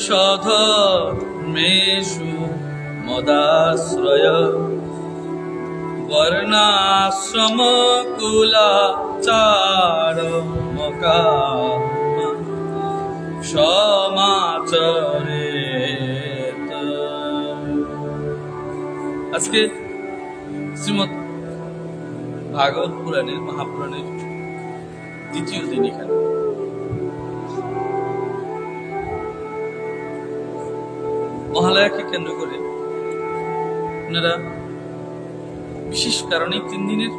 স্বধর্মেষু মদাশ্রয় বর্ণাশ্রমকুলাচারমকামা সমাচরেত। আজকে শ্রীমদ্ ভাগবত পুরাণের মহাপুরাণের দ্বিতীয় দিন। এখানে মহালয়াকে কেন্দ্র করে আপনারা বিশেষ কারণে 3 দিনের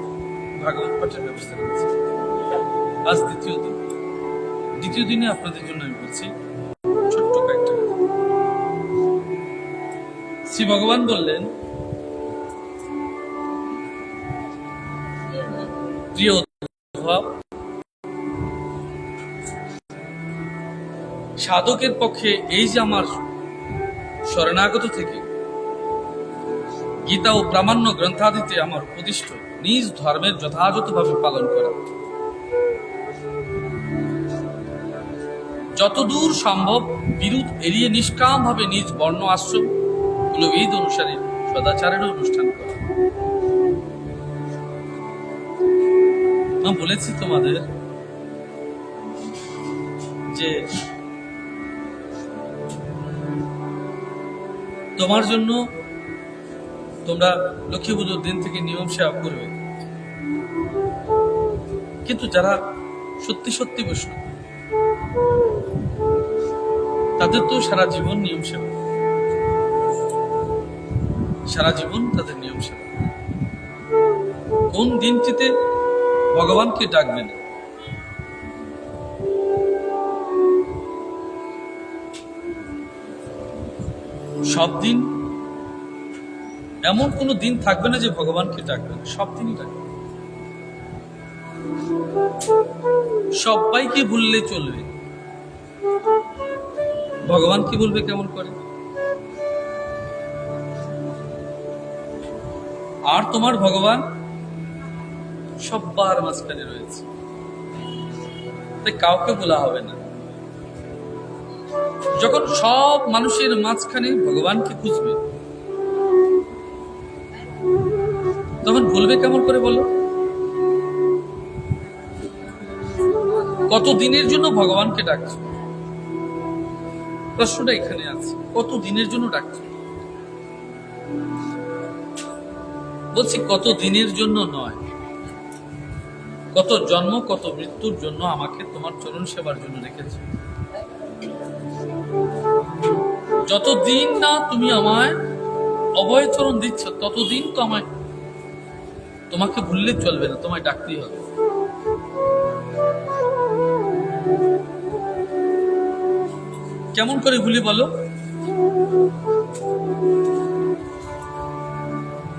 ভাগবত পাঠের ব্যবস্থা করেছে। আজ দ্বিতীয় দিন। দ্বিতীয় দিনে আপনাদের জন্য আমি বলছি ছোট্ট কয়েকটা। শ্রী ভগবান বললেন, প্রিয় উদ্ধব, সাধকের পক্ষে এই যে আমার শরণাগত থেকে গীতা ও প্রামাণ্য গ্রন্থাদিতে আমার উপদিষ্ট নিজ ধর্মের যথাযথভাবে পালন করা, যতদূর সম্ভব বিরোধ এড়িয়ে নিষ্কাম ভাবে নিজ বর্ণ আশ্রম কুলবিদ অনুসারে সদাচারের অনুষ্ঠান করা। আমি বলেছি তোমাদের যে তোমার জন্য তোমরা লক্ষ্মী পুজোর দিন থেকে নিয়ম সেবা করবে, কিন্তু যারা সত্যি সত্যি বৈষ্ণব তাদের তো সারা জীবন নিয়ম সেবা, সারা জীবন তাদের নিয়ম সেবা। কোন দিনটিতে ভগবানকে ডাকবে না? সব দিন, এমন কোন দিন থাকবে না যে ভগবানকে ডাকবে না, সব দিনই ডাকবে। সবাইকে ভুললে চলবে, ভগবানকে বলবে কেমন করে? আর তোমার ভগবান সবার মাঝখানে রয়েছে, তাই কাউকে বলা হবে না। যখন সব মানুষের মাঝখানে ভগবানকে খুঁজবে, তখন বলবে কেমন করে বলো? কত দিনের জন্য ভগবানকে ডাকছো? প্রশ্নটা এখানে আছে, কত দিনের জন্য ডাকছো? বলছি কত দিনের জন্য নয়, কত জন্ম কত মৃত্যুর জন্য আমাকে তোমার চরণ সেবার জন্য রেখেছো। যতদিন না তুমি আমায় অভয় চরণ দিচ্ছ, ততদিন তো আমায়, তোমাকে ভুললে চলবে না, তোমায় ডাকতেই হবে। কেমন করে ভুলি বলো?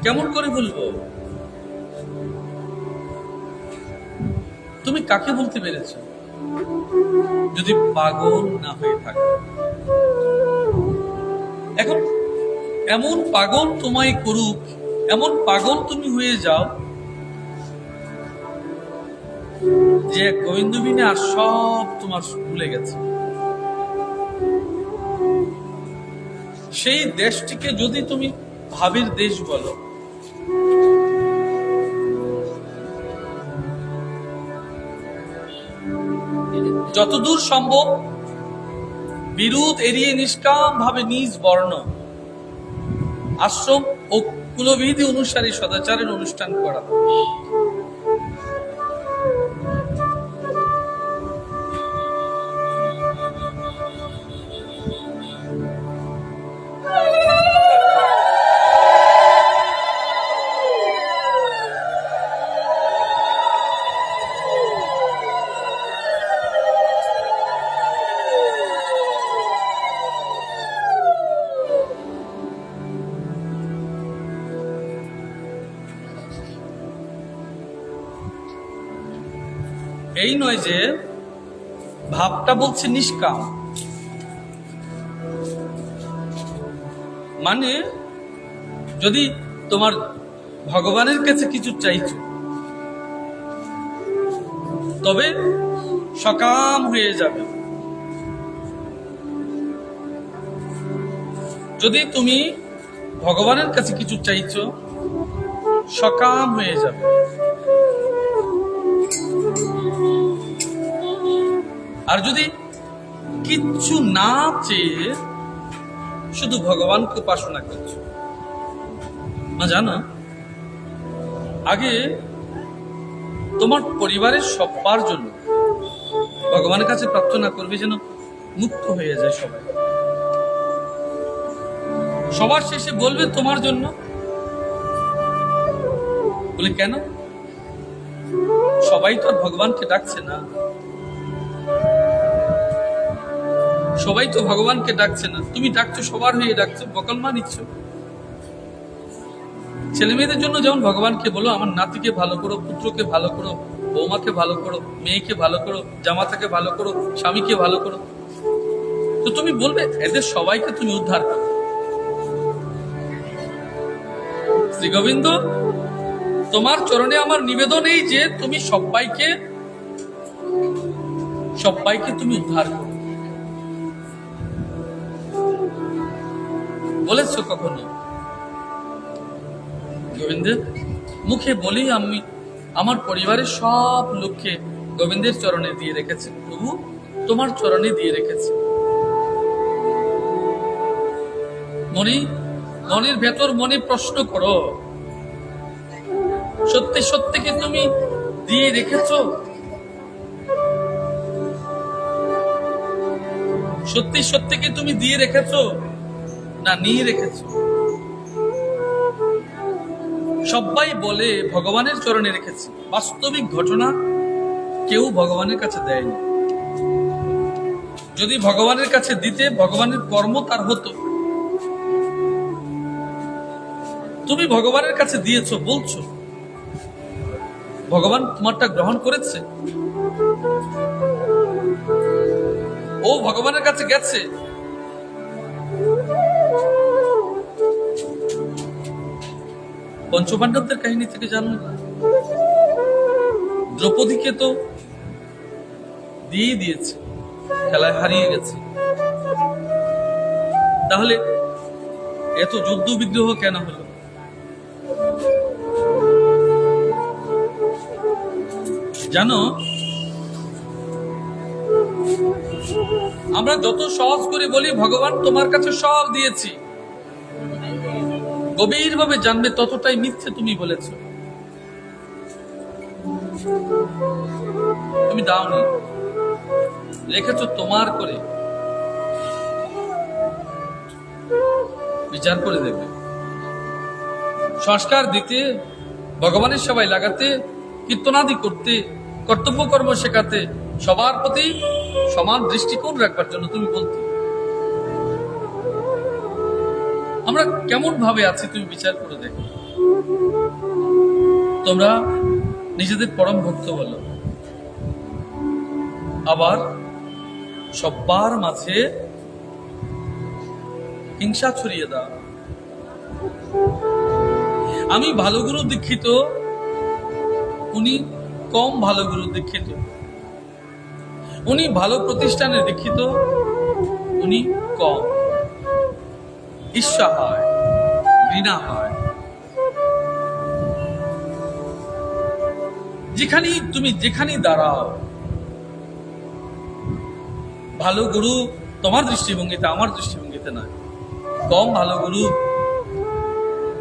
কেমন করে ভুলবো? তুমি কাকে বলতে পেরেছো? যদি পাগল না হয়ে থাকো। এখন এমন পাগল তোমায় করুক, এমন পাগল তুমি হয়ে যাও যে গোবিন্দ বিনে আর সব তোমার ভুলে গেছে। সেই দেশটিকে যদি তুমি ভাবের দেশ বলো, যতদূর সম্ভব বিরোধ এড়িয়ে নিষ্কাম ভাবে নিজ বর্ণ আশ্রম ও কুলবিধি অনুসারে সদাচারের অনুষ্ঠান করা। এই নয় যে ভাবটা বলছে নিষ্কাম, মানে যদি তোমার ভগবানের কাছে কিছু চাইছো, তবে সকাম হয়ে যাবে। যদি তুমি ভগবানের কাছে কিছু চাইছো, সকাম হয়ে যাবে। আর যদি কিচ্ছু না চেয়ে শুধু ভগবানকে উপাসনা করছো, না জানো, আগে তোমার পরিবারের সবার জন্য ভগবানের কাছে প্রার্থনা করবে যেন মুক্ত হয়ে যায় সবাই। সবার শেষে বলবে তোমার জন্য। বলে কেন? সবাই তো আর ভগবানকে ডাকছে না, সবাই তো ভগবানকে ডাকছে না। তুমি ডাকছো, সবার হয়ে ডাকছো, বকলমা নিচ্ছ। ছেলে মেয়েদের জন্য যেমন ভগবানকে বলো আমার নাতিকে ভালো করো, পুত্রকে ভালো করো, বৌমাকে ভালো করো, মেয়েকে ভালো করো, জামাতাকে ভালো করো, স্বামীকে ভালো করো, তো তুমি বলবে এদের সবাইকে তুমি উদ্ধার করো। শ্রী গোবিন্দ, তোমার চরণে আমার নিবেদন এই যে তুমি সবাইকে তুমি উদ্ধার করো। বলেছ কখনো? গোবিন্দের মুখে বলি আমি আমার পরিবারের সব লোককে গোবিন্দের চরণে দিয়ে রেখেছি, প্রভু তোমার চরণে দিয়ে রেখেছি। মনের ভেতর মনে প্রশ্ন করো, সত্যি সত্যি কি তুমি দিয়ে রেখেছো? সত্যি সত্যি কি তুমি দিয়ে রেখেছো না নিয়ে রেখেছো? সবাই বলে ভগবানের চরণে রেখেছি, বাস্তবিক ঘটনা কেউ ভগবানের কাছে দেয়নি। যদি ভগবানের কাছে দিতে, ভগবানের কর্ম তার হতো। তুমি ভগবানের কাছে দিয়েছো বলছো, ভগবান তোমারটা গ্রহণ করেছে? ও ভগবানের কাছে গেছে। পঞ্চপাণ্ডবদের কাহিনী থেকে জানলেন, দ্রৌপদীকে তো দিয়ে দিয়েছে, খেলায় হারিয়ে গেছে। তাহলে এত যুদ্ধ বিগ্রহ কেন হলো? জানো, আমরা যত সহজ করে বলি ভগবান তোমার কাছে সব দিয়েছি, গভীর ভাবে জানবে ততটাই মিথ্যে তুমি বলেছ। তুমি দাওনি, রেখেছ তোমার করে। বিচার করে দেখবে। সংস্কার দিতে, ভগবানের সেবায় লাগাতে, কীর্তনাদি করতে, কর্তব্য কর্ম শেখাতে, সবার প্রতি সমান দৃষ্টিকোণ রাখবার জন্য তুমি বলতে। আমরা কেমন ভাবে আছি তুমি বিচার করে দেখো। তোমরা নিজেদের পরম ভক্ত বলো, আবার সবার মাঝে হিংসা ছড়িয়ে দাও। আমি ভালো গুরু দীক্ষিত, উনি কম ভালো গুরু দীক্ষিত। উনি ভালো প্রতিষ্ঠানে দীক্ষিত, উনি কম। ঈর্ষা হয়, ঘৃণা হয়। যেখানেই দাঁড়াও, ভালো গুরু তোমার দৃষ্টিভঙ্গিতে, আমার দৃষ্টিভঙ্গিতে নয়। কম ভালো গুরু,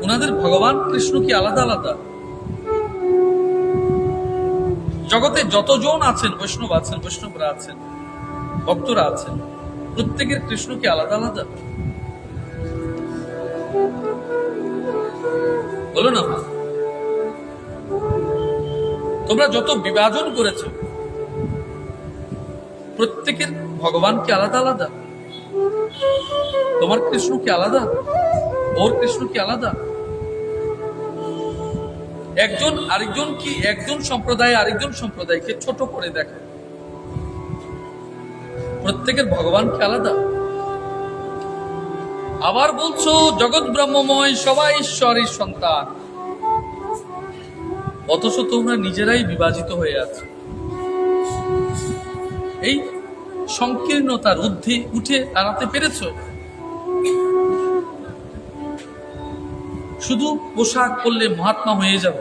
ওনাদের ভগবান কৃষ্ণ কি আলাদা আলাদা? জগতে যতজন আছেন, বৈষ্ণব আছেন, বৈষ্ণবরা আছেন, ভক্তরা আছেন, প্রত্যেকের কৃষ্ণ কি আলাদা আলাদা? বলো না। তোমরা যত বিভাজন করেছ, প্রত্যেকের ভগবান কি আলাদা আলাদা? তোমার কৃষ্ণ কি আলাদা? ওর কৃষ্ণ কি আলাদা? একজন আরেকজন কি, একজন সম্প্রদায় আরেকজন সম্প্রদায়কে ছোট করে দেখে। প্রত্যেকের ভগবান কি আলাদা? আবার বলছো জগৎ ব্রহ্মময়, সবাই ঈশ্বরের সন্তান, অথচ তোমরা নিজেরাই বিভাজিত হয়ে আছো। এই সংকীর্ণতার ঊর্ধ্বে উঠে দাঁড়াতে পেরেছো? শুধু পোশাক পরলে মহাত্মা হয়ে যাব,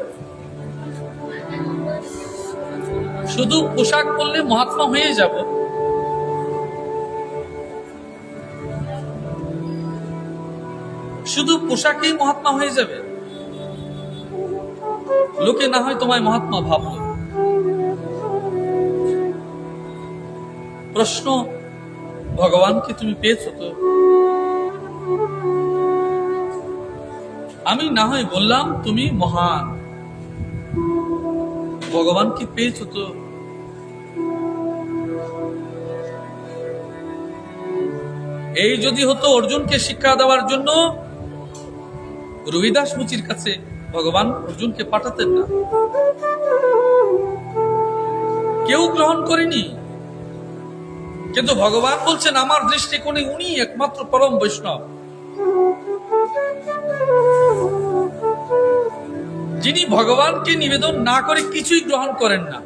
শুধু পোশাক পরলে মহাত্মা হয়ে যাব, শুধু পোশাকেই মহাত্মা হয়ে যাবে, লোকে না হয় তোমায় মহাত্মা ভাবলো। প্রশ্ন, ভগবানকে তুমি পেয়েছো তো? আমি না হয় বললাম তুমি মহান, ভগবানকে পেয়েছো তো? এই যদি হতো অর্জুনকে শিক্ষা দেওয়ার জন্য রবিদাস মুচির কাছে ভগবান অর্জুনকে পাঠাতেন না, কেউ গ্রহণ করেনি। কিন্তু ভগবান বলছেন আমার দৃষ্টিকোণে উনি একমাত্র পরম বৈষ্ণব, যিনি ভগবানকে নিবেদন না করে কিছুই গ্রহণ করেন না।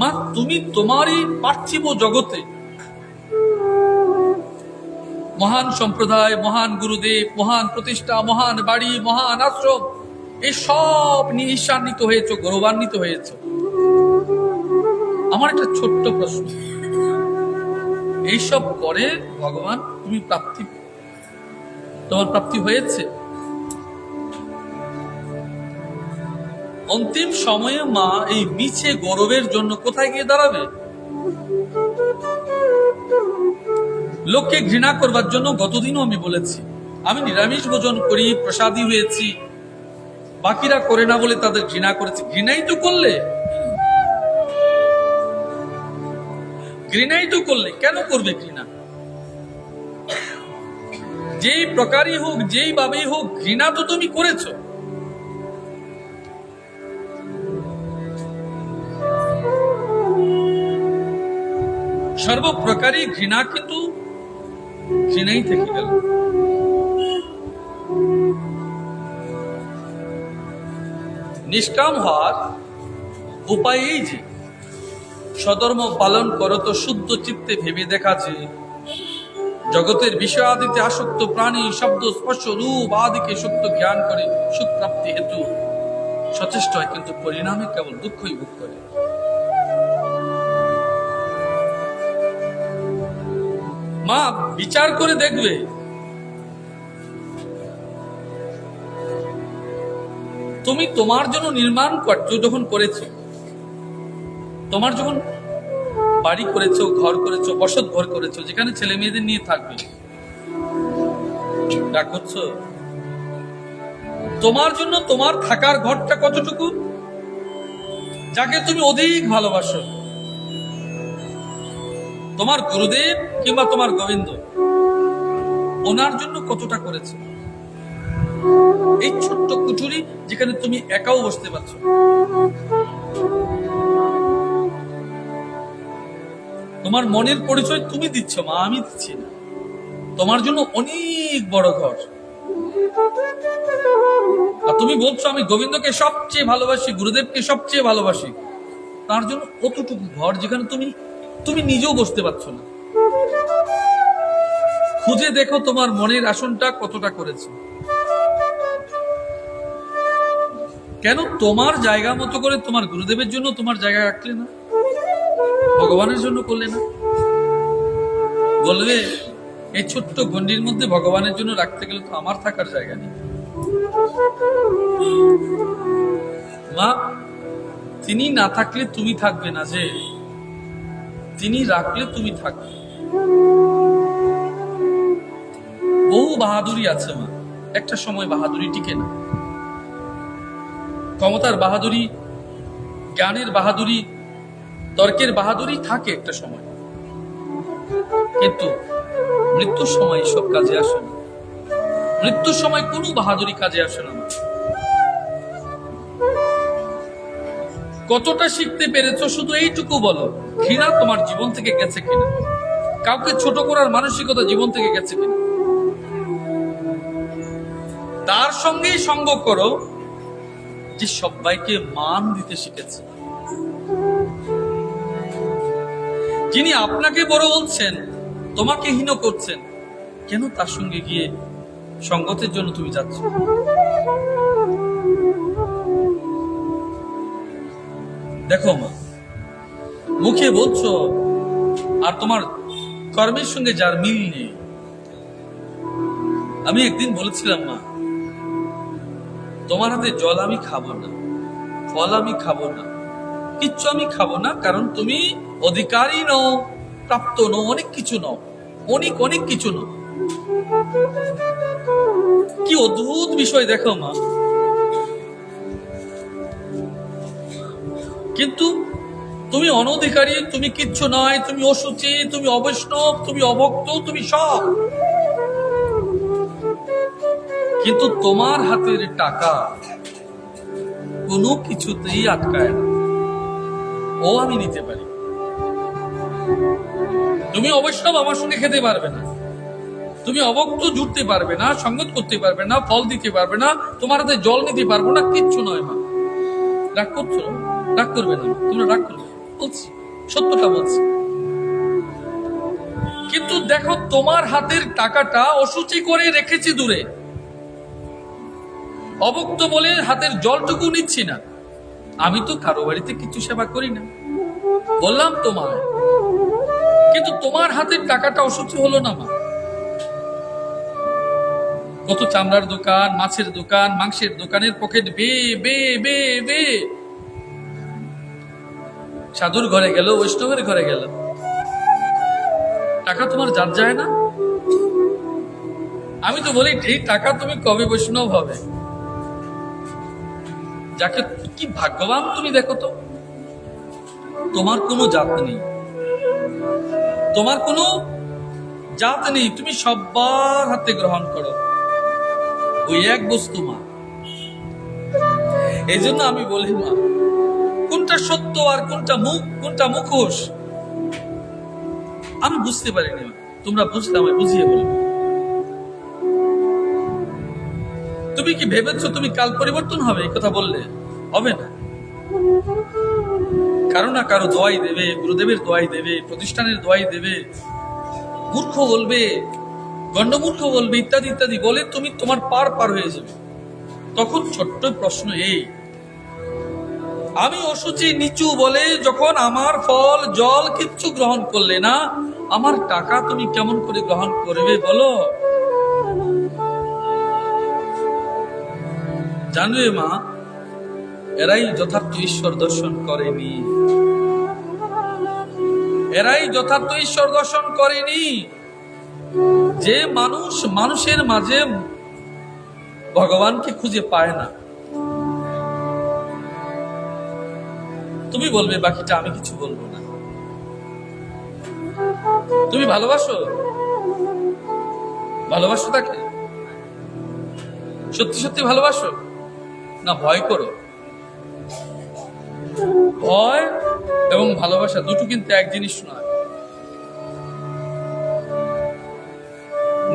মা, তুমি তোমারই পার্থিব জগতে মহান সম্প্রদায়, মহান গুরুদেব, মহান প্রতিষ্ঠা, মহান বাড়ি, মহান আশ্রম, এই সব নিয়ে ঈর্ষান্বিত হয়েছ, গৌরবান্বিত হয়েছ। আমার একটা ছোট্ট প্রশ্ন, এইসব করে ভগবান তুমি প্রাপ্তি, তোমার প্রাপ্তি হয়েছে? অন্তিম সময়ে মা এই মিছে গৌরবের জন্য কোথায় গিয়ে দাঁড়াবে? লোককে ঘৃণা করবার জন্য গতদিনও আমি বলেছি, আমি নিরামিষ ভোজন করি, প্রসাদী হয়েছি, বাকিরা করে না বলে তাদের ঘৃণা করেছি। ঘৃণাই তো করলে, ঘৃণাই তো করলে, কেন করবে ঘৃণা? যেই প্রকারই হোক, যেই ভাবেই হোক, ঘৃণা তো তুমি করেছো। সর্বপ্রকারই ঘৃণা কিন্তু ঘৃণাই থেকে গেল। নিষ্কাম হওয়ার উপায় এই যে সধর্ম পালন করো, তো শুদ্ধ চিত্তে ভেবে দেখা যে জগতের বিষয় আদিতে আসক্ত প্রাণী শব্দ স্পর্শ রূপ আদিকে সত্য জ্ঞান করে সুখ প্রাপ্তি হেতু সচেষ্ট হয়, কিন্তু পরিণামে কেবল দুঃখই ভোগ করে। মা, বিচার করে দেখবে, তুমি তোমার জন্য নির্মাণ কার্য যখন করেছো, তোমার যখন বাড়ি করেছো, ঘর করেছো, বসত ঘর করেছো, যেখানে ছেলে মেয়েদের নিয়ে থাকবে, যা করছো, তোমার জন্য তোমার থাকার ঘরটা কতটুকু? যাকে তুমি অধিক ভালোবাসো, তোমার গুরুদেব কিংবা তোমার গোবিন্দ, ওনার জন্য কতটা করেছে? এই ছোট্ট কুঠুরি যেখানে তুমি একাও বসতে পারছো। তোমার মনের পরিচয় তুমি দিচ্ছ মা, আমি দিচ্ছি না। তোমার জন্য অনেক বড় ঘর, আর তুমি বলছো আমি গোবিন্দকে সবচেয়ে ভালোবাসি, গুরুদেবকে সবচেয়ে ভালোবাসি। তার জন্য অতটুকু ঘর যেখানে তুমি নিজেও বসতে পারছো না। খুঁজে দেখো তোমার মনের আসনটা কতটা করেছে। কেন তোমার জায়গা মতো করে তোমার গুরুদেবের জন্য তোমার জায়গা রাখলে না? ভগবানের জন্য করলে না? বলবে এই ছোট্ট গণ্ডির মধ্যে ভগবানের জন্য রাখতে গেলে তো আমার থাকার জায়গা নেই। মা, তিনি না থাকলে তুমি থাকবে না, যে তিনি রাখলে তুমি থাকবে। বহু বাহাদুরি আছে মা, একটা সময় বাহাদুরি টিকে না। ক্ষমতার বাহাদুরি, জ্ঞানের বাহাদুরি, তর্কের বাহাদুরি থাকে একটা সময়, কিন্তু মৃত্যুর সময় এসব কাজে আসে না। মৃত্যুর সময় কোনো বাহাদুরি কাজে আসে না। কতটা শিখতে পেরেছো শুধু এইটুকু বলো। ঘৃণা তোমার জীবন থেকে গেছে কিনা? কাউকে ছোট করার মানসিকতা জীবন থেকে গেছে কিনা? তার সঙ্গেই সঙ্গ করো যে সবাইকে মান দিতে শিখেছে, যিনি আপনাকে বড় বলছেন, তোমাকে হীন করছেন, কেন তার সঙ্গে গিয়ে সঙ্গতের জন্য তুমি যাচ্ছ? দেখো মা, মুখে বলছো আর তোমার কর্মের সঙ্গে যার মিল নেই। আমি একদিন বলেছিলাম মা, তোমার হাতে জল আমি খাবো না, ফল আমি খাবো না, কিচ্ছু আমি খাবো না, কারণ তুমি অধিকারী নও, প্রাপ্ত নও, অনেক কিছু নও, অনেক অনেক কিছু নও। কি অদ্ভুত বিষয় দেখো মা। কিন্তু তুমি অনধিকারী, তুমি কিচ্ছু নয়, তুমি অসুচি, তুমি অবৈষ্ণব, তুমি অভক্ত, তুমি সব। কিন্তু তোমার হাতের টাকা কোনো কিছুতেই আটকায় না, ও আমি নিতে পারি। তুমি অবৈষ্ণব, আমার সঙ্গে খেতে পারবে না, তুমি অভক্ত, জুড়তে পারবে না, সঙ্গত করতে পারবে না, ফল দিতে পারবে না, তোমার হাতে জল নিতে পারবো না, কিচ্ছু নয় মা। রাগ করছো? রাগ করবে না, তোমরা রাগ করবে, বলছি সত্যটা বলছি। কিন্তু দেখো, তোমার হাতের টাকাটা অসুচি করে রেখেছি দূরে, অভক্ত বলে হাতের জলটুকু নিচ্ছি না। আমি তো কারো বাড়িতে কিছু সেবা করি না, বললাম তোমার, কিন্তু তোমার হাতের টাকাটা অসুচি হলো না মা। কত চামড়ার দোকান, মাছের দোকান, মাংসের দোকানের পকেট বে বে বে বে, সাধুর ঘরে গেল, বৈষ্ণবের ঘরে গেল, টাকা তোমার যার যায় না। আমি তো বলি, এই টাকা তুমি কবে বৈষ্ণব হবে? যাকে কি ভাগ্যবান তুমি, দেখো তো, তোমার কোনো জাত নেই, তোমার কোনো জাত নেই, তুমি সবার হাতে গ্রহণ করো ওই এক বস্তু মা। এই জন্য আমি বলি মা, কোনটা সত্য আর কোনটা মুখোশ আমি বুঝতে পারিনি। তোমরা বুঝলে আমায় বুঝিয়ে বলবে। তুমি কি ভেবেছো তুমি কাল পরিবর্তন হবে? এই কথা বললে হবে না। কারো না কারো দোয়াই দেবে, গুরুদেবের দোয়াই দেবে, প্রতিষ্ঠানের দোয়াই দেবে, মূর্খ বলবে, গণ্ডমূর্খ বলবে, ইত্যাদি ইত্যাদি বলে তুমি তোমার পার হয়ে যাবে। তখন ছোট্ট প্রশ্ন এই, আমি অসুচি নিচু বলে যখন আমার ফল জল কিচ্ছু গ্রহণ করলে না, আমার টাকা তুমি কেমন করে গ্রহণ করবে বলো? জানবে মা, এরাই যথার্থ ঈশ্বর দর্শন করেনি, এরাই যথার্থ ঈশ্বর দর্শন করেনি। যে মানুষ মানুষের মাঝে ভগবানকে খুঁজে পায় না। তুমি বলবে বাকিটা আমি কিছু বলবো না। তুমি ভালোবাসো, ভালোবাসো তাকে, সত্যি সত্যি ভালোবাসো না ভয় করো? ভয় এবং ভালোবাসা দুটো কিন্তু এক জিনিস নয়।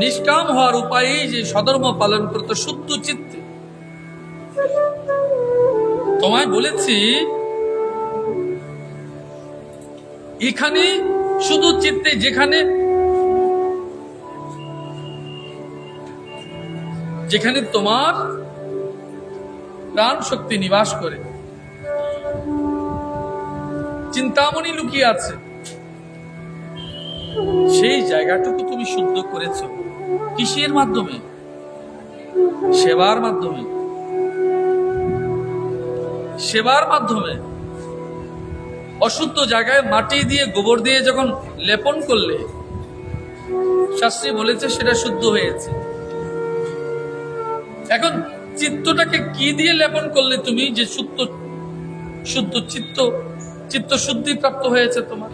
নিষ্কাম হওয়ার উপায় যে সধর্ম পালন করতে শুদ্ধ চিত্তে। তোমায় বলেছি এখানে শুধু চিত্তে, যেখানে তোমার প্রাণ শক্তি নিবাস করে, চিন্তামণি লুকিয়ে আছে, সেই জায়গাটুকু তুমি শুদ্ধ করেছ কিসের মাধ্যমে? সেবার মাধ্যমে, সেবার মাধ্যমে। অশুদ্ধ জায়গায় মাটি দিয়ে গোবর দিয়ে যখন লেপন করলে, শাস্ত্রী বলেছে সেটা শুদ্ধ হয়েছে। এখন চিত্তটাকে কি দিয়ে লেপন করলে তুমি, যে শুদ্ধ চিত্ত শুদ্ধি প্রাপ্ত হয়েছে তোমার?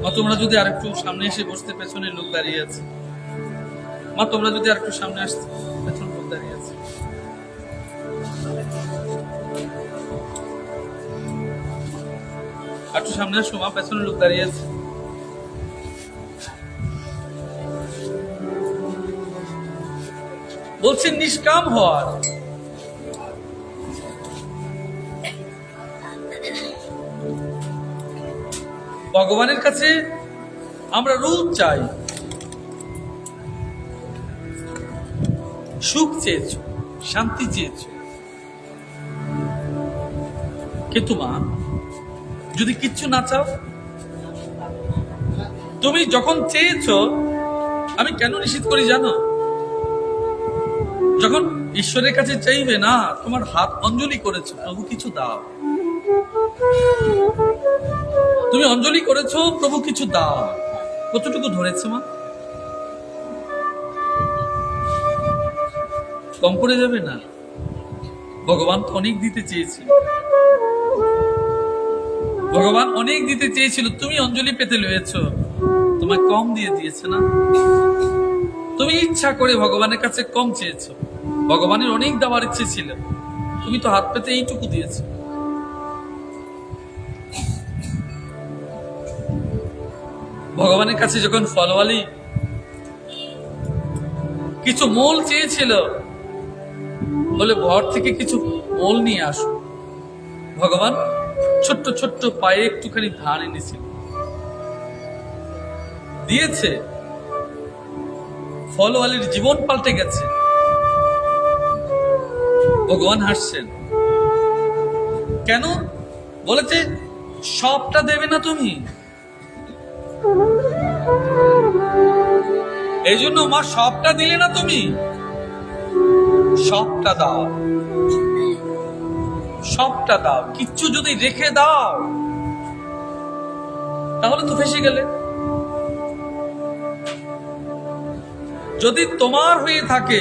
মা তোমরা যদি আরেকটু সামনে এসে বসতে, পেছনে লোক দাঁড়িয়ে আছে। মা তোমরা যদি আরেকটু সামনে আসতে, পেছনে লোক দাঁড়িয়ে আছে। একটু সামনে আসো মা, পেছনে লোক দাঁড়িয়ে আছে। বলছি নিষ্কাম হওয়ার। ভগবানের কাছে আমরা রোজ চাই, সুখ চেয়েছ, শান্তি চেয়েছ, কিন্তু মা যদি কিচ্ছু না চাও, তুমি যখন চেয়েছ, আমি কেন নিষেধ করি জানো? যখন ঈশ্বরের কাছে চাইবে না, তোমার হাত অঞ্জলি করেছো, প্রভু কিছু দাও, তুমি অঞ্জলি করেছো, প্রভু কিছু দাও, কতটুকু ধরেছে মা? কম পড়ে যাবে না? ভগবান অনেক দিতে চেয়েছিল, ভগবান অনেক দিতে চেয়েছিল, তুমি অঞ্জলি পেতে লয়েছো, তোমায় কম দিয়ে দিয়েছে না? তুমি ইচ্ছা করে ভগবানের কাছে কম চেয়েছো, ভগবানের অনেক দেওয়ার ইচ্ছে ছিল, তুমি তো হাত পেতে এইটুকু দিয়েছো। ভগবানের কাছে যখন ফলওয়ালি কিছু মোল চেয়েছিল, বলে ঘর থেকে কিছু মোল নিয়ে আসো, ভগবান ছোট্ট ছোট্ট পায়ে একটুখানি ধান এনেছিল, দিয়েছে, ফলওয়ালির জীবন পাল্টে গেছে। ভগবান হাসছেন কেন? বলেছে সবটা দেবে না তুমি, এই জন্য মা সবটা দিলে না, তুমি সবটা দাও, সবটা দাও। কিচ্ছু যদি রেখে দাও তাহলে তো ফেসে গেলে। যদি তোমার হয়ে থাকে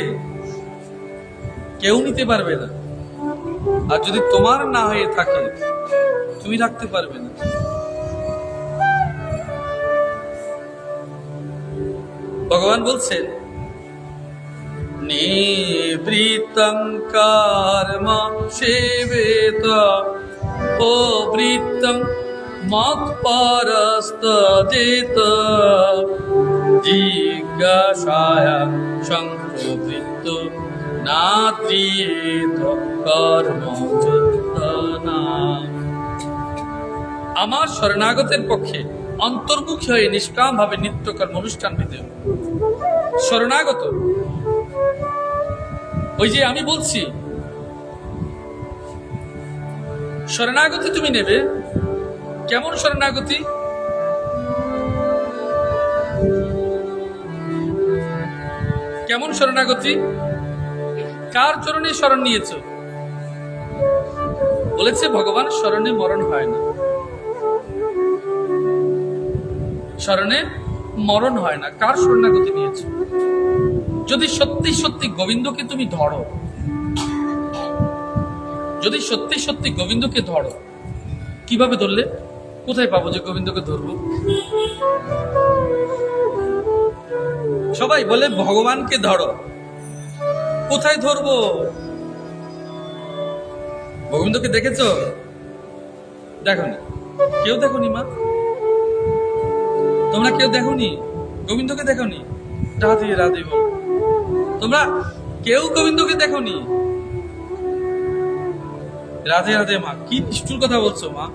কেউ নিতে পারবে না, আর যদি তোমার না হয়ে থাকে তুমি রাখতে পারবে না। ভগবান বলছেন নিবৃত্তং কর্ম সেবেত ও বৃত্তং মৎপরস্তজেত জিজ্ঞাসায়া সংপ্রবৃত্ত নাত্রিয়েত কর্মযত্না। আমার শরণাগতের পক্ষে অন্তর্মুখী হয়ে নিষ্কাম ভাবে নিত্যকর্ম অনুষ্ঠান পেতে হবে। শরণাগত, ওই যে আমি বলছি শরণাগতি তুমি নেবে। কেমন শরণাগতি? কেমন শরণাগতি? কার চরণে শরণ নিয়েছ? বলেছে ভগবান শরণে মরণ হয় না, শরণে মরণ হয় না। কার শরণাগতি নিয়েছ? যদি সত্যি সত্যি গোবিন্দকে তুমি ধরো, যদি সত্যি সত্যি গোবিন্দকে ধরো, কিভাবে ধরলে? কোথায় পাবো যে গোবিন্দকে ধরবো? সবাই বলে ভগবানকে ধরো, কোথায় ধরবো? গোবিন্দকে দেখেছো? দেখোনি? কেউ দেখোনি মা? তোমরা কেউ দেখোনি? গোবিন্দকে দেখোনি? রাধে রাধে বল। তোমরা কেউ গোবিন্দকে দেখোনি? রাধে রাধে মা। কি নিষ্ঠুর কথা বলছো মা?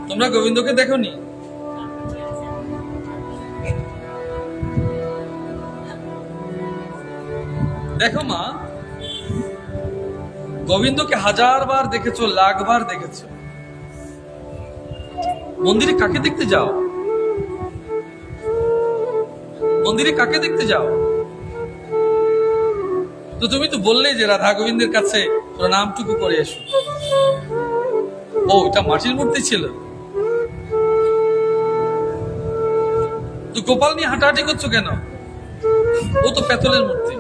তোমরা গোবিন্দকে দেখোনি? দেখো মা, গোবিন্দকে 1000 বার দেখেছো, লাখ বার দেখেছো। মন্দিরে কাকে দেখতে যাও? মন্দিরে কাকে দেখতে যাও? তো তুমি তো বললে যে রাধা গোবিন্দের কাছে প্রণামটুকু করে এসো। ও, এটা মাটির মূর্তি ছিল। তো গোপাল নিয়ে হাঁটাহাঁটি করছো কেন? ও তো পেতলের মূর্তি,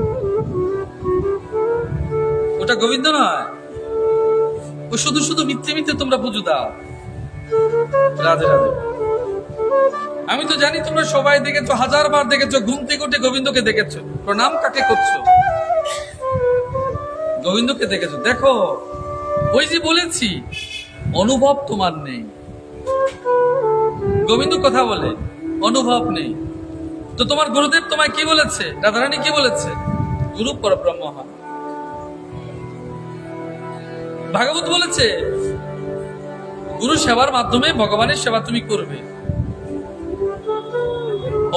ওটা গোবিন্দ নয়। ও শুধু শুধু মিথ্যে মিথ্যে তোমরা পুজো দাও। রাধে রাধে। আমি তো জানি তোমরা সবাই দেখেছো, 1000 বার দেখেছো, ঘুমতে ঘটে গোবিন্দকে দেখেছো। প্রণাম কাকে করছো? গোবিন্দকে দেখেছো। দেখো, ওই যে বলেছি অনুভব তোমার নেই। গোবিন্দ কথা বলে, অনুভব নেই। তো তোমার গুরুদেব তোমায় কি বলেছে? রাধারানী কি বলেছে? গুরু পরব্রহ্ম। ভাগবত বলেছে গুরু সেবার মাধ্যমে ভগবানের সেবা তুমি করবে।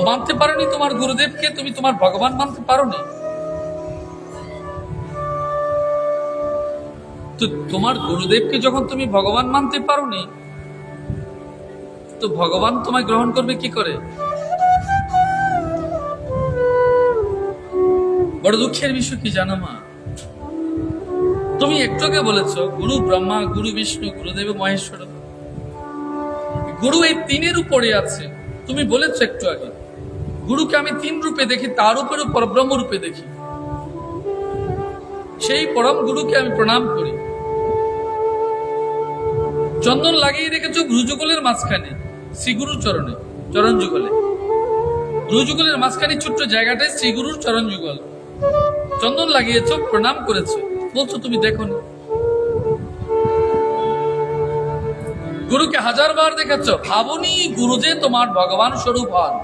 মানতে পারোনি তোমার গুরুদেবকে, তুমি তোমার ভগবান মানতে পারোনি। তো তোমার গুরুদেবকে যখন তুমি ভগবান মানতে পারোনি, তো ভগবান তোমায় গ্রহণ করবে কি করে? বড় দুঃখের বিষয় কি জানো মা, তুমি একটু আগে বলেছ গুরু ব্রহ্মা, গুরু বিষ্ণু, গুরুদেব মহেশ্বর, গুরু এই তিনের উপরে আছে। তুমি বলেছ একটু আগে গুরুকে আমি তিন রূপে দেখি, তার উপরে পরব্রহ্ম রূপে দেখি। সেই পরম গুরুকে আমি প্রণাম করি। চন্দন লাগিয়ে রেখেছ ভ্রুযুগলের মাঝখানে, শ্রীগুরুর চরণে, চরণ যুগলে। ভ্রুযুগলের মাঝখানে ছোট্ট জায়গাটায় শ্রীগুরুর চরণ যুগল চন্দন লাগিয়েছ, প্রণাম করেছ। বলছো তুমি দেখো নি। গুরুকে 1000 বার দেখেছ, ভাবনি গুরু যে তোমার ভগবান স্বরূপ হন।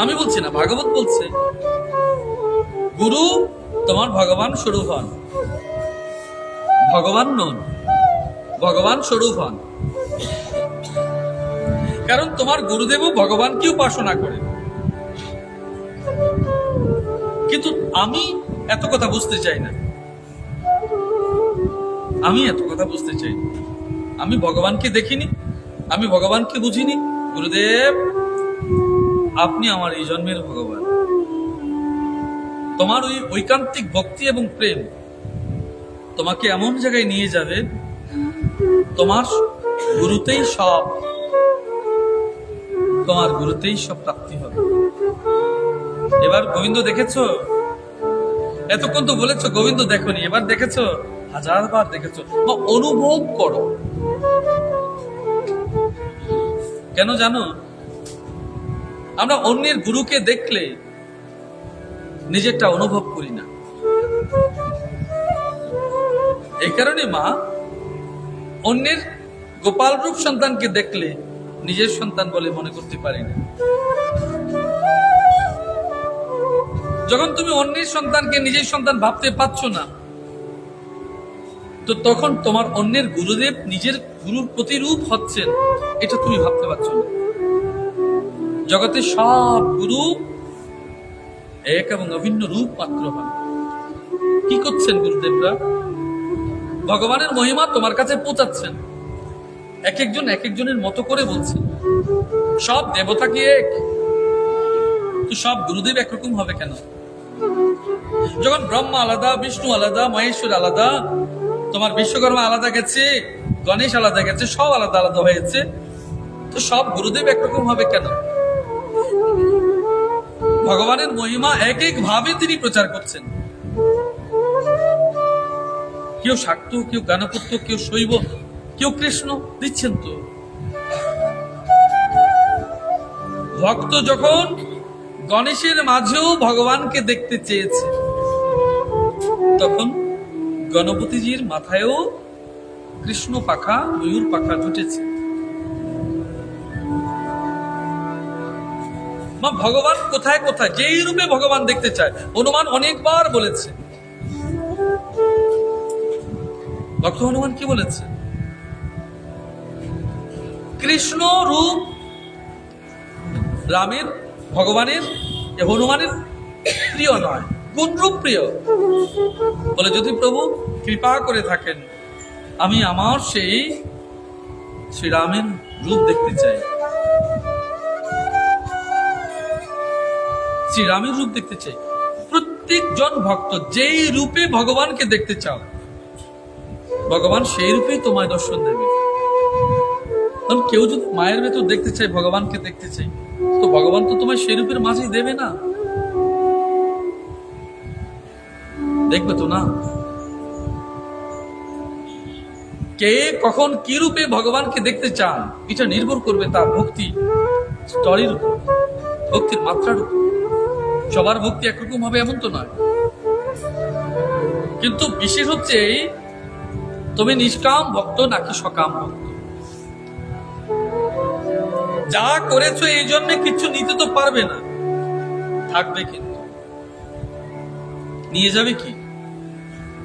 আমি বলছি না, ভাগবত বলছে গুরু তোমার ভগবান স্বরূপ হন। ভগবান নন, ভগবান স্বরূপ হন। কারণ তোমার গুরুদেবও ভগবানকে উপাসনা করে। কিন্তু আমি এত কথা বুঝতে চাই না, আমি এত কথা বুঝতে চাই না। আমি ভগবানকে দেখিনি, আমি ভগবানকে বুঝিনি। গুরুদেব, আপনি আমার এই জন্মের ভগবান। তোমার ওই ঐকান্তিক ভক্তি এবং প্রেম তোমাকে এমন জায়গায় নিয়ে যাবে, তোমার গুরুতেই সব, তোমার গুরুতেই সব প্রাপ্তি হবে। এবার গোবিন্দ দেখেছ? এতক্ষণ তো বলেছ গোবিন্দ দেখনি, এবার দেখেছ? 1000 বার দেখেছ। অনুভব করো। কেন জানো? আমরা অন্যের গুরুকে দেখলে নিজেরটা অনুভব করি না। এই কারণে মা, অন্যের গোপাল রূপ সন্তানকে দেখলে নিজের সন্তান বলে মনে করতে পারি না। যখন তুমি অন্যের সন্তানকে নিজের সন্তান ভাবতে পারছো না, তো তখন তোমার অন্যের গুরুদেব নিজের গুরুর প্রতিরূপ হচ্ছেন, এটা তুমি ভাবতে পারছো না। জগতে সব গুরু এক এবং অভিন্ন রূপ মাত্র হন। কি করছেন গুরুদেবরা? ভগবানের মহিমা তোমার কাছে পৌঁছাচ্ছেন, এক একজন এক একজনের মতো করে বলছেন। সব দেবতা কি এক? তো সব গুরুদেব একরকম হবে কেন? যখন ব্রহ্মা আলাদা, বিষ্ণু আলাদা, মহেশ্বর আলাদা, তোমার বিশ্বকর্মা আলাদা গেছে, গণেশ আলাদা গেছে, সব আলাদা আলাদা হয়েছে, তো সব গুরুদেব একরকম হবে কেন? ভগবানের মহিমা এক এক ভাবে তিনি প্রচার করছেন। কেউ শাক্ত, কেউ জ্ঞানপুত্র, কেউ শৈব, কেউ কৃষ্ণ দিচ্ছেন। তো ভক্ত যখন গণেশের মাঝেও ভগবানকে দেখতে চেয়েছে, তখন গণপতিজির মাথায়ও কৃষ্ণ পাখা, ময়ূর পাখা জুটেছে। মা, ভগবান কোথায় কোথায় যেই রূপে ভগবান দেখতে চায়, হনুমান অনেকবার বলেছে। ভক্ত হনুমান কি বলেছে? কৃষ্ণ রূপ রামের, ভগবানের, হনুমানের প্রিয় নয়, কোন রূপ প্রিয়? বলে যদি প্রভু কৃপা করে থাকেন, আমি আমার সেই শ্রীরামের রূপ দেখতে চাই, শ্রীরামের রূপ দেখতে চাই। প্রত্যেকজন ভক্ত যেই রূপে ভগবানকে দেখতে চাও, ভগবান সেই রূপেই তোমায় দর্শন দেবে। কারণ কেউ যদি মায়ের ভেতর দেখতে চাই, ভগবানকে দেখতে চাই, তো ভগবান তো তোমায় সেই রূপের মাঝেই দেবে না, দেখবে তো না। কে কখন কি রূপে ভগবানকে দেখতে চান, এটা নির্ভর করবে তার ভক্তি স্তরের উপর, ভক্তির মাত্রার উপর। সবার ভক্তি একরকম হবে এমন তো নয়। কিন্তু বিশেষ হচ্ছে তুমি নিষ্কাম ভক্ত নাকি সকাম ভক্ত। যা করেছো এই জন্য কিছু নিতে তো পারবে না, থাকবে কিন্তু নিয়ে যাবে কি?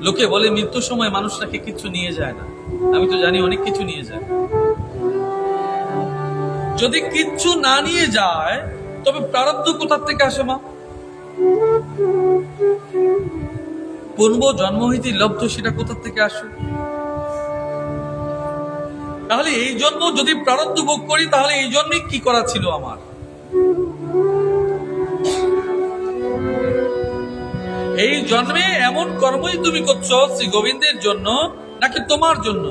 লোকে বলে মৃত্যুর সময় মানুষ নাকি কিছু নিয়ে যায় না। আমি তো জানি অনেক কিছু নিয়ে যায়। যদি কিচ্ছু না নিয়ে যায় তবে প্রারব্ধ কোথা থেকে আসে মা? পূর্ব জন্ম হইতে লব্ধ সেটা কোথা থেকে আসে? তাহলে এই জন্ম যদি প্রারব্ধ ভোগ করি তাহলে এই জন্মে কি করা ছিল আমার? এই জন্মে এমন কর্মই তুমি করছো শ্রী গোবিন্দের জন্য নাকি তোমার জন্য,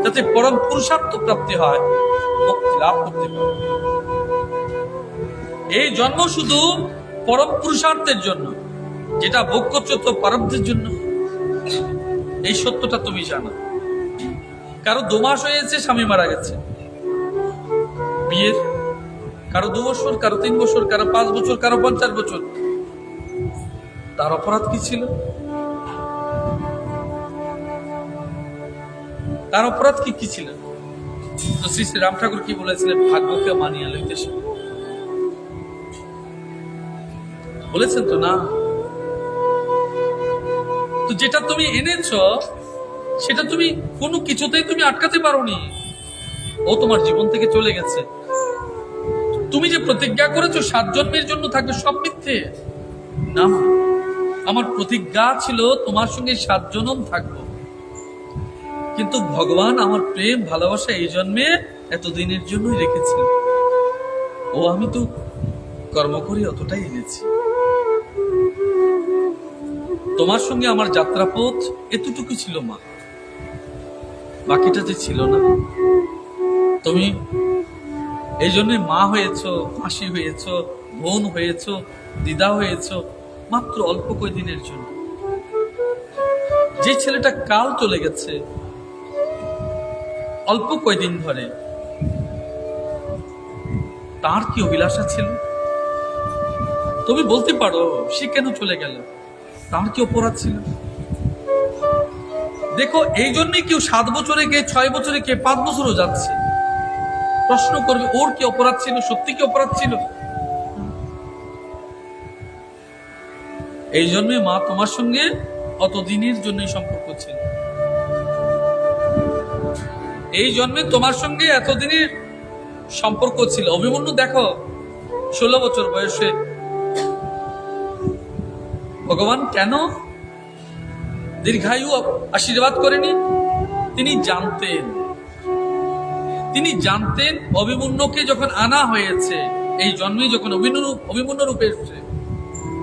যাতে পরম পুরুষার্থ প্রাপ্তি হয়, মুক্তি লাভ করতে পারে। এই জন্ম শুধু পরম পুরুষার্থের জন্য, যেটা ভোগ করছো তো প্রারব্ধের জন্য। এই সত্যটা তুমি জানো। কারো 2 মাস হয়েছে স্বামী মারা গেছে বিয়ের, কারো 2 বছর, কারো 3 বছর, কারো 5 বছর, কারো 50 বছর। তার অপরাধ কি ছিল? তার অপরাধ কি ছিল? তো শ্রী শ্রী রাম ঠাকুর কি বলেছিলেন? ভাগ্যকে মানিয়া লইতে শিখো। বলেছেন তো না? তো যেটা তুমি এনেছো সেটা তুমি কোনো কিছুতেই তুমি আটকাতে পারোনি। ও তোমার জীবন থেকে চলে গেছে। তুমি যে প্রতিজ্ঞা করেছো 7 জন্মের জন্য থাকবে, সব মিথ্যে না। আমার প্রতিজ্ঞা ছিল তোমার সঙ্গে 7 জনম থাকবো, কিন্তু ভগবান আমার প্রেম ভালোবাসা এই জন্মে এতদিনের জন্যই রেখেছিল। ও আমি তো কর্ম করে অতটাই এনেছি। তোমার সঙ্গে আমার যাত্রাপথ এতটুকু ছিল মা, বাকিটা যে ছিল না। তুমি এই জন্য মা হয়েছো, মাসি হয়েছো, বোন হয়েছো, দিদা হয়েছো মাত্র অল্প কয়েকদিনের জন্য। যে ছেলেটা কাল চলে গেছে অল্প কয়েকদিন ধরে, তার কি অভিলাষা ছিল? তুমি বলতে পারো সে কেন চলে গেল, তার কি অপরাধ ছিল? দেখো, এই জন্যই কেউ 7 বছরে, কে 6 বছরে, কে 5 বছরও যাচ্ছে। প্রশ্ন করবে ওর কি অপরাধ ছিল, সত্যি কি অপরাধ ছিল? এই জন্যে মা তোমার সঙ্গে অতদিনের জন্যই সম্পর্ক ছিল। এই জন্মে তোমার সঙ্গে এতদিনের সম্পর্ক ছিল। অভিমন্যু দেখো 16 বছর বয়সে ভগবান কেন দীর্ঘায়ু আশীর্বাদ করেনি? তিনি জানতেন অভিমন্যুকে যখন আনা হয়েছে, এই জন্মে যখন অভিমন্যু রূপে এসছে,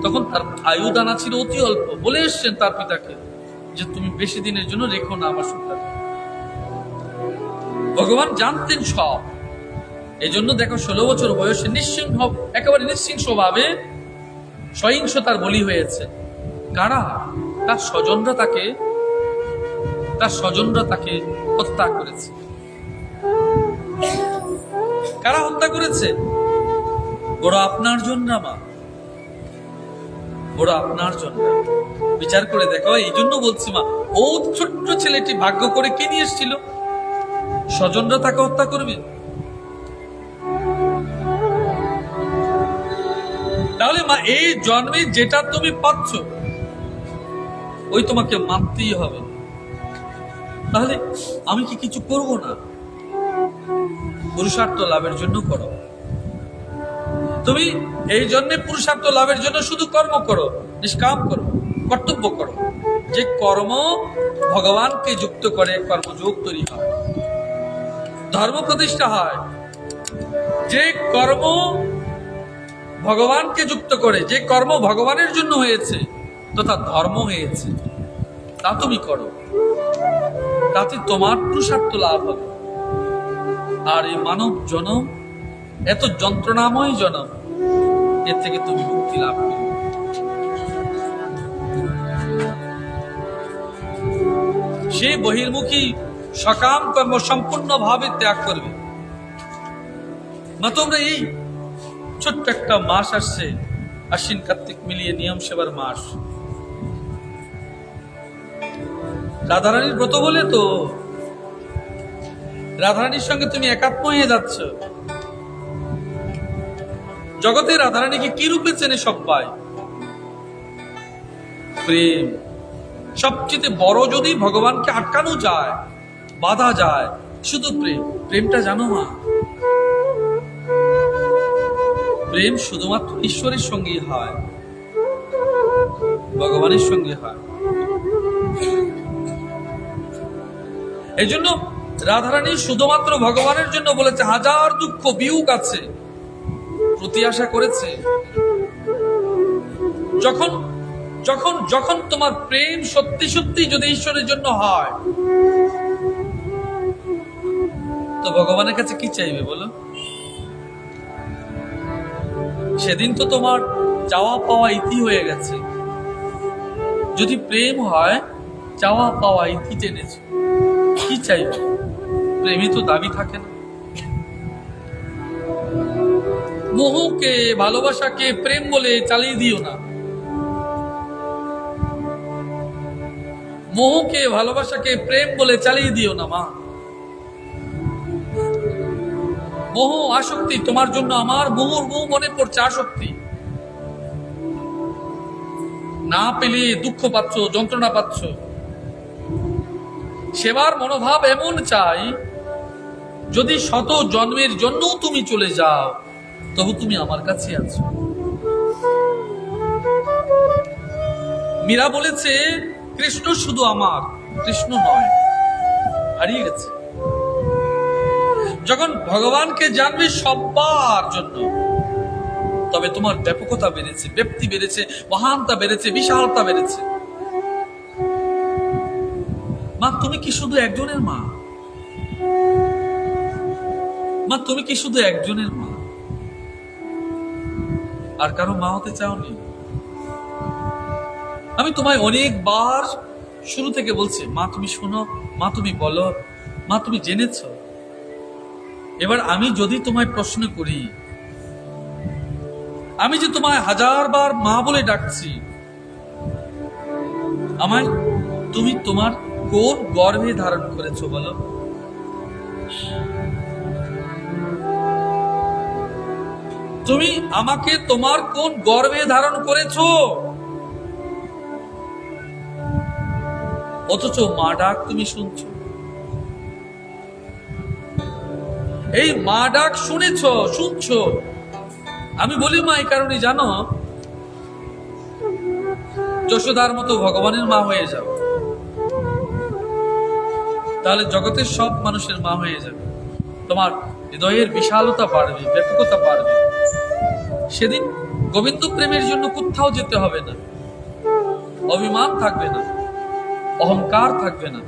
তখন তার আয়ু দানা ছিল অতি অল্প। বলে এসছেন তার পিতাকে যে তুমি বেশি দিনের জন্য রেখো না আমার সন্তান। ভগবান জানতেন সব। এই জন্য দেখো 16 বছর বয়সে একেবারে নিঃসিংহ ভাবে সহিংসতার বলি হয়েছে। কারা? তার স্বজনরা তাকে হত্যা করেছে। কারা হত্যা করেছে? বড় আপনার জন্য মা, বড় আপনার জন্য। বিচার করে দেখো। এই জন্য বলছি মা, ও ছোট্ট ছেলেটি ভাগ্য করে কে নিয়ে এসেছিল? স্বজনরা তাকে হত্যা করবে? তাহলে মা, এই জন্মে যেটা তুমি পাচ্ছ ওই তোমাকে মানতেই হবে। তাহলে আমি কি কিছু করব না? পুরুষার্থ লাভের জন্য করো। তুমি এই জন্যে পুরুষার্থ লাভের জন্য শুধু কর্ম করো, নিষ্কাম করো, কর্তব্য করো। যে কর্ম ভগবানকে যুক্ত করে কর্মযোগ তৈরি হয়, ধর্ম প্রতিষ্ঠা হয়। যে কর্ম ভগবানকে যুক্ত করে, যে কর্ম ভগবানের জন্য হয়েছে তথা ধর্ম হয়েছে, তা তুমি করো। তাতে তোমার পুরুষার্থ লাভ হবে। আর এই মানব জনম এত যন্ত্রণাময় জনম, এর থেকে তুমি মুক্তি লাভ করবে। সে বহির্মুখী সকাম কর্ম সম্পূর্ণ ভাবে ত্যাগ করবে। না তোমরা এই ছোট্ট একটা মাস আসছে, আশ্বিন কার্তিক মিলিয়ে নিয়ম সেবার মাস, রাধারানীর ব্রত বলে তো রাধারানীর সঙ্গে তুমি একাত্ম হয়ে যাচ্ছ। জগতে রাধারানীকে কি রূপে চেনে সবাই? প্রেম। সবচেয়ে বড় যদি ভগবানকে আটকানো যায়, বাধা যায়, শুধু প্রেম। প্রেমটা জানো মা, প্রেম শুধুমাত্র ঈশ্বরের সঙ্গেই হয়, ভগবানের সঙ্গে হয়। এই জন্য রাধারানী শুধুমাত্র ভগবানের জন্য বলেছে, হাজার দুঃখ বিয়োগ আছে, প্রতি আশা করেছে। যখন যখন যখন তোমার প্রেম সত্যি সত্যি যদি ঈশ্বরের জন্য হয়, তো ভগবানের কাছে কি চাইবে বলো? সেদিন তো তোমার চাওয়া পাওয়া ইতি হয়ে গেছে। যদি প্রেম হয়, চাওয়া পাওয়া ইতি টেনেছ, কি চাইবে? প্রেমে তো দাবি থাকে না। মোহকে, ভালোবাসাকে প্রেম বলে চালিয়ে দিও না। মোহকে, ভালোবাসাকে প্রেম বলে চালিয়ে দিও না মা। মোহ, আসক্তি, তোমার জন্য আমার মুহুর্মুহু মনে পড়ছে আসক্তি। না পেলে দুঃখ পাচ্ছ, যন্ত্রণা পাচ্ছ। সেবার মনোভাব এমন চাই, যদি শত জন্মের জন্য তুমি চলে যাও, তবু তুমি আমার কাছে আছো। মীরা বলেছে, কৃষ্ণ শুধু আমার, কৃষ্ণ নয়, হারিয়ে গেছে। যখন ভগবানকে জানবে সবার জন্য, তবে তোমার ব্যাপকতা বেড়েছে, ব্যাপ্তি বেড়েছে, মহানতা বেড়েছে, বিশালতা বেড়েছে। মা, তুমি কি শুধু একজনের মা? মা, তুমি কি শুধু একজনের মা? আর কারো মা হতে চাওনি? আমি তোমায় অনেকবার শুরু থেকে বলছি, মা তুমি শোনো, মা তুমি বলো, মা তুমি জেনেছ। এবার আমি যদি তোমায় প্রশ্ন করি, আমি যে তোমায় হাজারবার মা বলে ডাকছি, আমায় তুমি তোমার কোন গর্ভে ধারণ করেছো বলো? তুমি আমাকে তোমার কোন গর্ভে ধারণ করেছো? অথচ মা ডাক তুমি শুনছো। এই মা ডাক শুনেছো, শুনছো। আমি বলি মা এই কারণে, জানো, যশোদার মতো ভগবানের মা হয়ে যাও, তাহলে জগতের সব মানুষের মা হয়ে যাবে। তোমার হৃদয়ের বিশালতা বাড়বে, ব্যাপকতা বাড়বে। সেদিন গোবিন্দ প্রেমের জন্য কোথাও যেতে হবে না, অভিমান থাকবে না, অহংকার থাকবে না,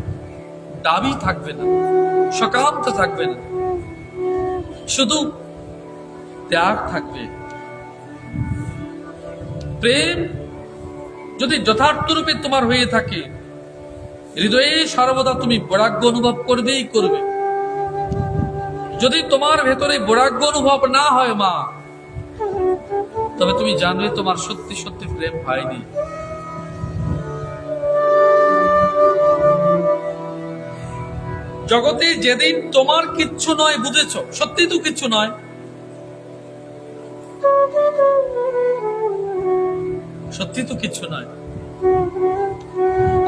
দাবি থাকবে না, সকান্ত থাকবে না, শুধু ত্যাগ থাকবে। প্রেম যদি যথার্থ রূপে তোমার হয়ে থাকে, হৃদয়ে সর্বদা তুমি বৈরাগ্য অনুভব করবেই করবে। যদি তোমার ভেতরে বৈরাগ্য অনুভব না হয় মা, তবে তুমি জানবে তোমার সত্যি সত্যি প্রেম হয়নি। জগতে যেদিন তোমার কিচ্ছু নয় বুঝেছ, সত্যি তো কিচ্ছু নয়, সত্যি তো কিচ্ছু নয়,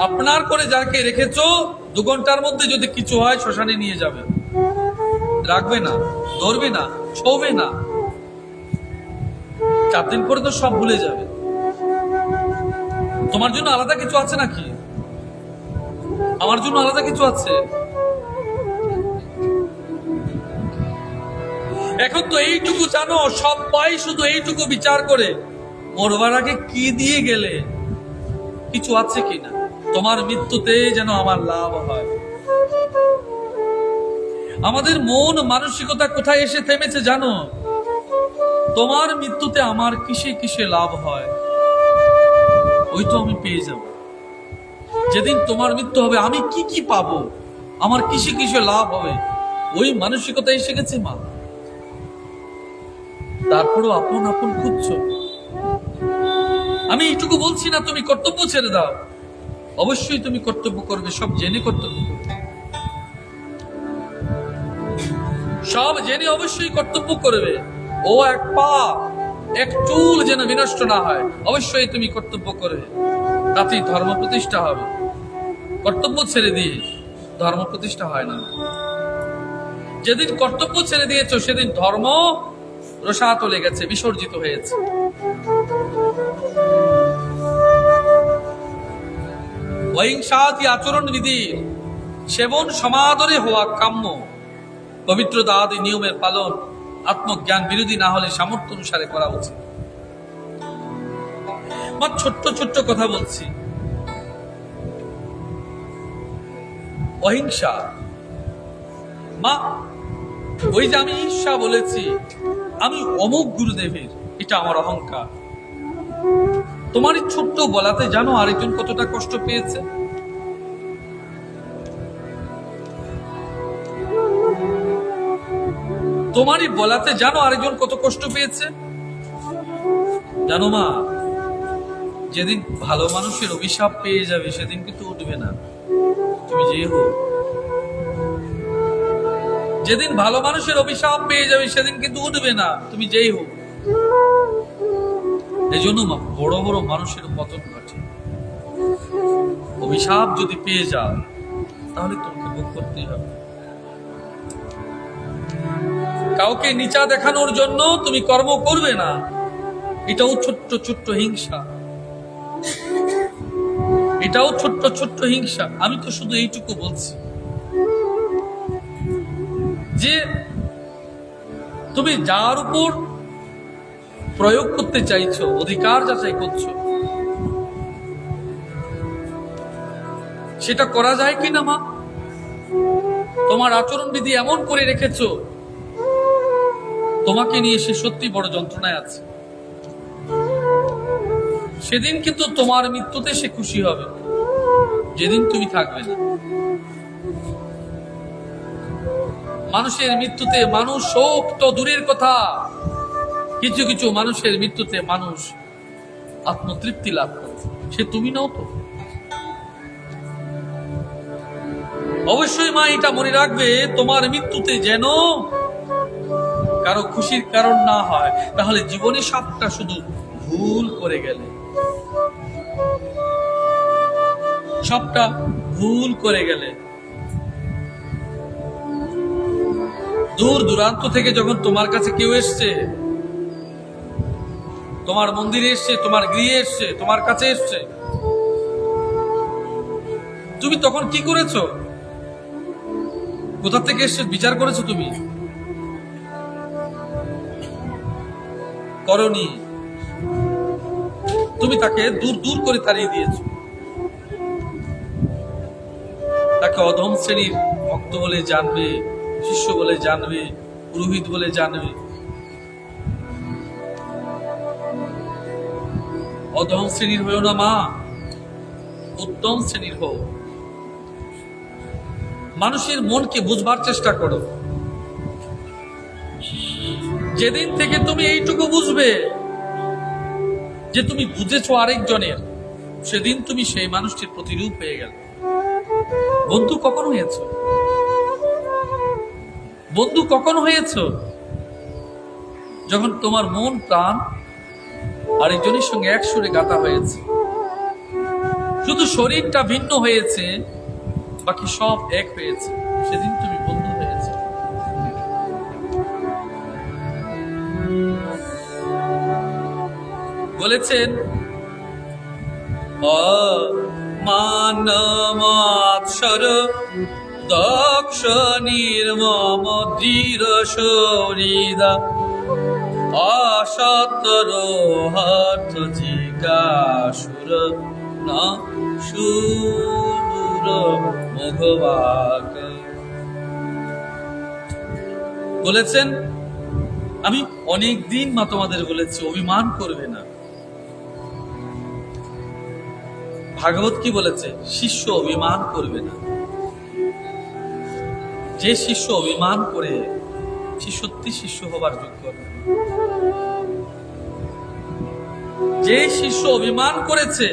আপনার করে যাকে রেখেছো, 2 ঘন্টার মধ্যে যদি কিছু হয় শ্মশানে নিয়ে যাবে, রাখবে না, ধরবে না, ছোবে না। 4 দিন পরে তো সব ভুলে যাবে। তোমার জন্য আলাদা কিছু আছে নাকি? আমার জন্য আলাদা কিছু আছে? এখন তো এইটুকু জানো, সবাই শুধু এইটুকু বিচার করে, মরবার আগে কি দিয়ে গেলে, কিছু আছে কিনা, তোমার মৃত্যুতে যেন আমার লাভ হয়। আমাদের মন মানসিকতা কোথায় এসে থেমেছে জানো? তোমার মৃত্যুতে আমার কিসে কিসে লাভ হয়, ওই তো আমি পেয়ে যাব। যেদিন তোমার মৃত্যু হবে, আমি কি কি পাবো, আমার কিসে কিসে লাভ হবে, ওই মানসিকতা এসে গেছে মা। তারপরও আপন আপন খুঁজছো। আমি এইটুকু বলছি না তুমি কর্তব্য ছেড়ে দাও, অবশ্যই তুমি কর্তব্য করবে, সব জেনে কর্তব্য করবে, সব জেনে অবশ্যই কর্তব্য করবে। ও এক পা এক চুল যেন বিনষ্ট না হয়, অবশ্যই তুমি কর্তব্য করবে, তাতেই ধর্ম প্রতিষ্ঠা হবে। কর্তব্য ছেড়ে দিয়ে ধর্ম প্রতিষ্ঠা হয় না। যেদিন কর্তব্য ছেড়ে দিয়েছো, সেদিন ধর্ম রসাতলে গেছে, বিসর্জিত হয়েছে। অহিংসাদি আচরণ বিধির সেবন সমাদরে হওয়া কাম্য। পবিত্রতা আদি নিয়মের পালন আত্মজ্ঞান বিরোধী না হলে সামর্থ্য অনুসারে করা উচিত। মা ছোট্ট ছোট্ট কথা বলছি। অহিংসা, মা ওই যে আমি ঈর্ষা বলেছি, আমি অমুক গুরুদেবের, এটা আমার অহংকার। তোমার এই ছোট্ট বলাতে জানো আরেকজন কতটা কষ্ট পেয়েছে? তোমারই বলাতে জানো আরেকজন কত কষ্ট পেয়েছে? জানো মা, যেদিন ভালো মানুষের অভিশাপ পেয়ে যাবে সেদিন কিন্তু উঠবে না, তুমি যে হোক। যেদিন ভালো মানুষের অভিশাপ পেয়ে যাবে সেদিন কিন্তু উঠবে না, তুমি যেই হোক। এই জন্য বড় বড় মানুষের পতন ঘটে। অভিশাপ যদি পেয়ে যাও তাহলে তোমাকে ভোগ করতেই হবে। কাউকে নিচা দেখানোর জন্য তুমি কর্ম করবে না, এটাও ছোট্ট ছোট্ট হিংসা, এটাও ছোট্ট ছোট্ট হিংসা। আমি তো শুধু এইটুকু বলছি যে তুমি যার উপর প্রয়োগ করতে চাইছো, অধিকার যাচাই করছো, সেটা করা যায় কিনা মা? তোমার আচরণ বিধি এমন করে রেখেছো, তোমাকে নিয়ে সে সত্যি বড় যন্ত্রণায় আছে। সেদিন কিন্তু তোমার মৃত্যুতে সে খুশি হবে, যেদিন তুমি থাকবে না। মানুষের মৃত্যুতে মানুষ শোক তো দূরের কথা, কিছু কিছু মানুষের মৃত্যুতে মানুষ আত্মতৃপ্তি লাভ করে। সে তুমি নও তো। অবশ্যই মা এটা মনে রাখবে, তোমার মৃত্যুতে যেন কারো খুশির কারণ না হয়, তাহলে জীবনে সবটা শুধু ভুল করে গেলে, সবটা ভুল করে গেলে। দূর দূরান্ত থেকে যখন তোমার কাছে কেউ এসছে, তোমার মন্দিরে এসছে, তোমার গৃহে এসছে, তোমার কাছে এসছে, তুমি তখন কি করেছো? কোথা থেকে এসছে বিচার করেছো? তুমি করনি। তুমি তাকে দূর দূর করে তাড়িয়ে দিয়েছো। তাকে অধম শ্রেণীর ভক্ত বলে জানবে, শিষ্য বলে জানবে, পুরোহিত বলে জানবে। অধম শ্রেণীর হয়েও না মা, উত্তম শ্রেণীর হও। মানুষের মনকে বুঝবার চেষ্টা করো। যেদিন থেকে তুমি এইটুকু বুঝবে যে তুমি বুঝেছো আরেকজনের, সেদিন তুমি সেই মানুষটির প্রতিরূপ হয়ে গেল। বন্ধু কখন হয়েছ? বন্ধু কখন হয়েছ? যখন তোমার মন প্রাণ আরেকজনের সঙ্গে এক সুরে গাঁথা হয়েছে। শুধু শরীরটা ভিন্ন হয়েছে, বাকি সব এক হয়েছে, সেদিন তুমি বন্ধু হয়েছে। বলেছেন অমানমাৎসর দক্ষ নির্মম দৃঢ় শরীরা অসতর হর্থ জিজ্ঞাসুর না সুর মুখবাক। বলেছেন আমি অনেক দিন মা তোমাদের বলেছি অভিমান করবে না। ভাগবত কি বলেছে? শিষ্য অভিমান করবে না। যে শিষ্য অভিমান করে সে সত্যি শিষ্য হবার যোগ্য। যে শিষ্য অভিমান করেছে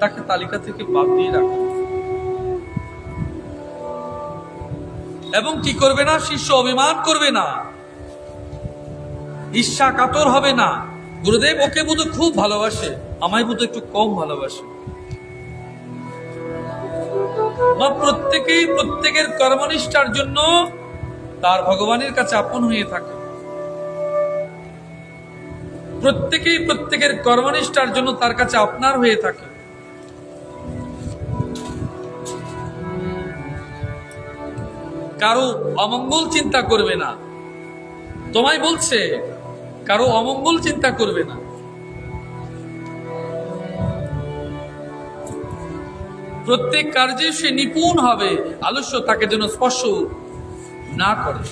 তাকে তালিকা থেকে বাদ দিয়ে রাখো। এবং কি করবে না? শিষ্য অভিমান করবে না, ঈর্ষা কাতর হবে না। গুরুদেব ওকে বোধ খুব ভালোবাসে, আমায় বোধ একটু কম ভালোবাসে। প্রত্যেকেই প্রত্যেকের কর্মনিষ্ঠার জন্য তার ভগবানের কাছে আপন হয়ে থাকে। প্রত্যেকেই প্রত্যেকের কর্মনিষ্ঠার জন্য তার কাছে আপনার হয়ে থাকে। কারো অমঙ্গল চিন্তা করবে না, তোমায় বলছে কারো অমঙ্গল চিন্তা করবে না। প্রত্যেক কার্যে সে নিপুণ হবে, আলস্য তাকে যেন স্পর্শ না করে।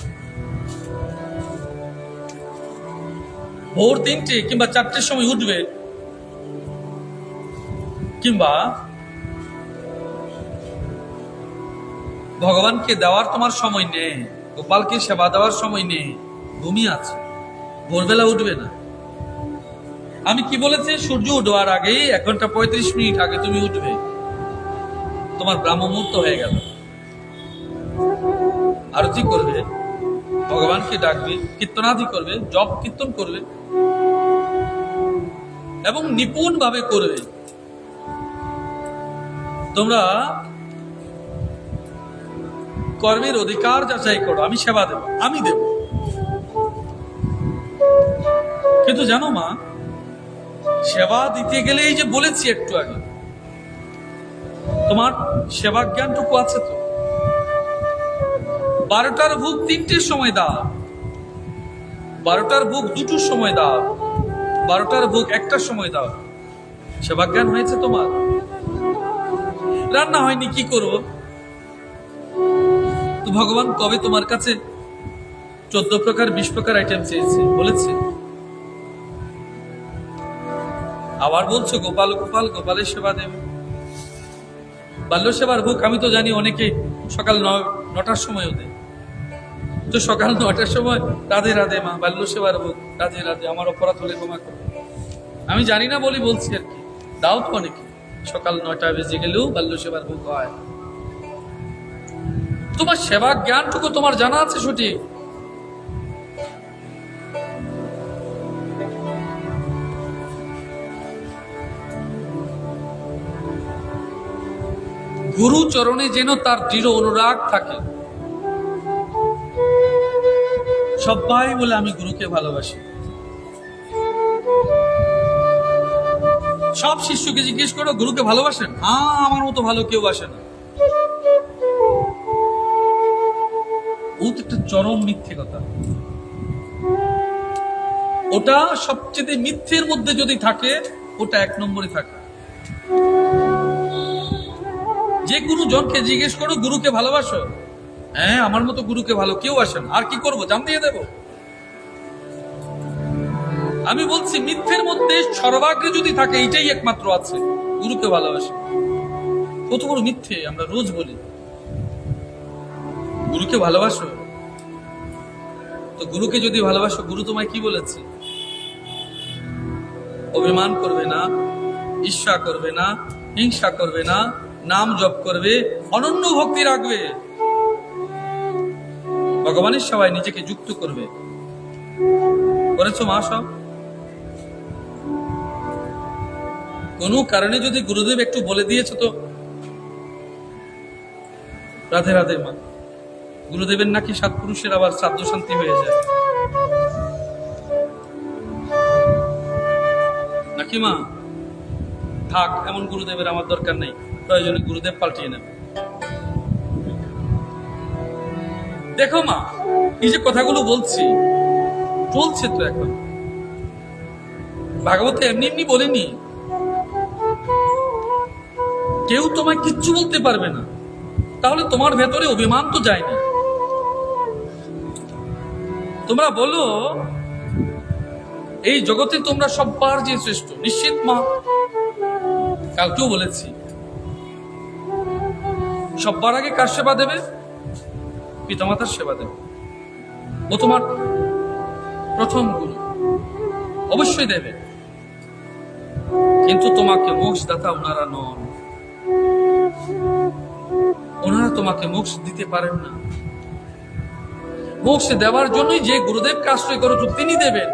ভোর 3টে কিংবা 4টের সময় উঠবে, কিংবা ভগবানকে দেওয়ার তোমার সময় নেই, গোপালকে সেবা দেওয়ার সময় নেই, ঘুমিয়ে আছে, ভোরবেলা উঠবে না। আমি কি বলেছি? সূর্য উঠবার আগে 1 ঘন্টা 35 মিনিট আগে তুমি উঠবে, তোমার ব্রাহ্ম মুহূর্ত হয়ে গেল। আরতি করবে, ভগবানকে ডাকবে, কীর্তনাদি করবে, জপ কীর্তন করবে এবং নিপুণ ভাবে করবে। তোমরা কর্মের অধিকার যাচাই করো, আমি সেবা দেব, আমি দেব। কিন্তু জানো মা, সেবা দিতে গেলেই যে বলেছি একটু আগে, তোমার সেবা জ্ঞানটুকু আছে তো? 12টার ভোগ 3টের সময় দাও, 12টার ভোগ 2টোর সময় দাও, 12টার ভোগ 1টার সময় দাও। সেবা জ্ঞান হয়েছে তোমার? রান্না হয়নি, কি করব? তো ভগবান কবে তোমার কাছে 14 প্রকার 20 প্রকার আইটেম চেয়েছে? বলেছে? আবার বলছো গোপাল গোপাল, গোপালের সেবা দেব। বাল্য সেবার ভোগ আমি তো জানি অনেকে সকাল 9টার সময়ও দেয়। তো সকাল 9টার সময় রাধে রাধে মা, বাল্য সেবার ভোগ, রাধে রাধে, আমার অপরাধ হলে ক্ষমা করো। আমি জানি না বলি বলছি আর কি। দাও তো অনেকে, সকাল 9টা বেজে গেলেও বাল্য সেবার ভোগ হয়। তোমার সেবা জ্ঞানটুকু তোমার জানা আছে সঠিক? গুরু চরণে যেন তার দৃঢ় অনুরাগ থাকে। সবাই বলে আমি গুরুকে ভালোবাসি। সব শিষ্যকে জিজ্ঞেস করো গুরুকে ভালোবাসেন? হ্যাঁ, আমার মতো ভালো কেউ বাসে না। ও তো একটা চরম মিথ্যে কথা। ওটা সবচেয়ে মিথ্যের মধ্যে যদি থাকে, ওটা 1 নম্বরে থাকে। যে কোনো জনকে জিজ্ঞেস করো গুরুকে ভালোবাসো? হ্যাঁ, আমার মতো গুরুকে ভালো কেউ আসে না। আর কি করবো? জান দিয়ে দেব? আমি বলছি মিথ্যের মধ্যে সর্বাগ্রে যদি থাকে, এটাই একমাত্র আছে, গুরুকে ভালোবাসে। কত বড় মিথ্যে আমরা রোজ বলি। গুরুকে ভালোবাসো? তো গুরুকে যদি ভালোবাসো, গুরু তোমায় কি বলেছে? অভিমান করবে না, ঈর্ষা করবে না, হিংসা করবে না, নাম জপ করবে, অনন্য ভক্তি রাখবে, ভগবানের সবাই নিজেকে যুক্ত করবে। করেছো মা সব? কোন কারণে যদি গুরুদেব একটু বলে দিয়েছো তো রাধে রাধে মা। গুরুদেবের নাকি 7 পুরুষের আবার শ্রাদ্ধ শান্তি হয়ে যায় নাকি মা? থাক, এমন গুরুদেবের আমার দরকার নেই, প্রয়োজনে গুরুদেব পাল্টিয়ে নেবে। দেখো মা, এই যে কথাগুলো বলছি, চলছে তো এখন। ভাগবতে এমনি এমনি বলেনি। কেউ তোমায় কিচ্ছু বলতে পারবে না, তাহলে তোমার ভেতরে অভিমান তো যায়নি। তোমরা বলো এই জগতে তোমরা সব্বার যে শ্রেষ্ঠ, নিশ্চিত মা। কালকেও বলেছি, সব্বার আগে কার সেবা দেবে? পিতামাতার সেবা দেবে। ও তোমার প্রথম গুরু, অবশ্যই দেবে। কিন্তু তোমাকে মোক্ষদাতা ওনারা নন, ওনারা তোমাকে মোক্ষ দিতে পারেন না। মোক্ষ দেওয়ার জন্যই যে গুরুদেবকে আশ্রয় করেছো, তিনি দেবেন।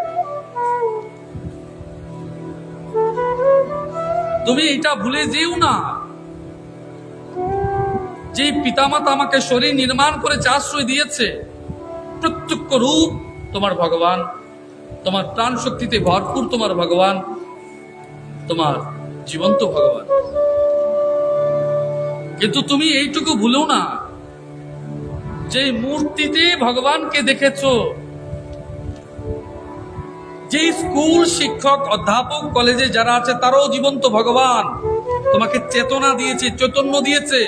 তুমি এটা ভুলে যেও না, যে পিতামাতা আমাকে শরীর নির্মাণ করে আশ্রয় দিয়েছে, প্রত্যক্ষ রূপ তোমার ভগবান, তোমার প্রাণ শক্তিতে ভরপুর তোমার ভগবান, তোমার জীবন্ত ভগবান। কিন্তু তুমি এইটুকু ভুলো না যে মূর্তিতে ভগবানকে দেখেছো, যে স্কুল শিক্ষক অধ্যাপক কলেজে যারা আছে তারাও জীবন্ত ভগবান, তোমাকে চেতনা দিয়েছে, চৈতন্য দিয়েছে।